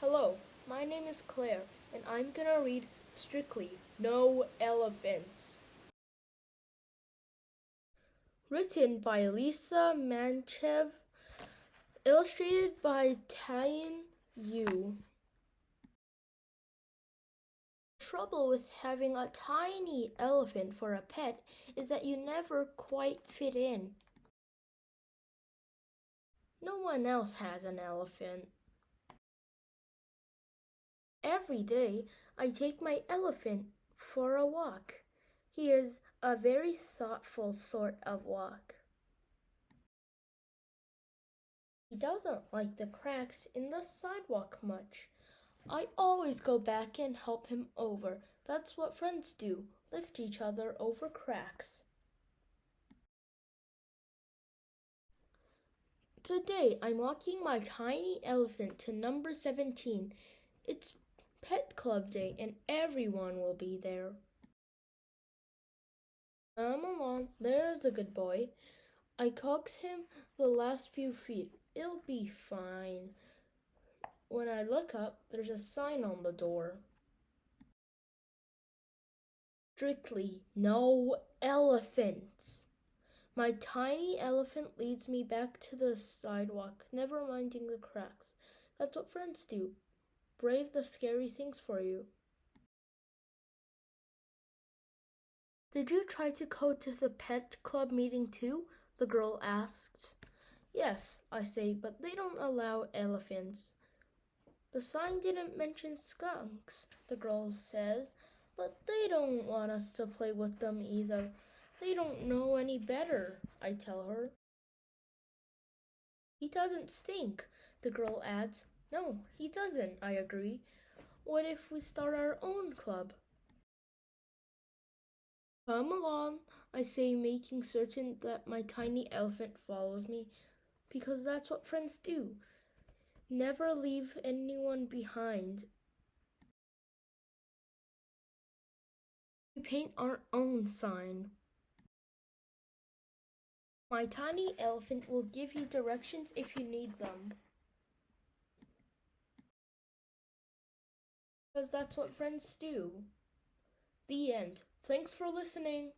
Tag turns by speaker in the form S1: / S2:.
S1: Hello, my name is Claire, and I'm gonna read Strictly No Elephants. Written by Lisa Manchev, illustrated by Tian Yu. The trouble with having a tiny elephant for a pet is that you never quite fit in. No one else has an elephant. Every day I take my elephant for a walk. He is a very thoughtful sort of walk. He doesn't like the cracks in the sidewalk much. I always go back and help him over. That's what friends do, lift each other over cracks. Today I'm walking my tiny elephant to number 17. It's Pet Club Day and everyone will be there. Come along, there's a good boy. I coax him the last few feet. It'll be fine. When I look up, there's a sign on the door. Strictly no elephants. My tiny elephant leads me back to the sidewalk, never minding the cracks. That's what friends do. Brave the scary things for you. Did you try to go to the pet club meeting too? The girl asks. Yes, I say, but they don't allow elephants. The sign didn't mention skunks, the girl says, but they don't want us to play with them either. They don't know any better, I tell her. He doesn't stink, the girl adds. No, he doesn't, I agree. What if we start our own club? Come along, I say, making certain that my tiny elephant follows me, because that's what friends do. Never leave anyone behind. We paint our own sign. My tiny elephant will give you directions if you need them. Because that's what friends do. The end. Thanks for listening.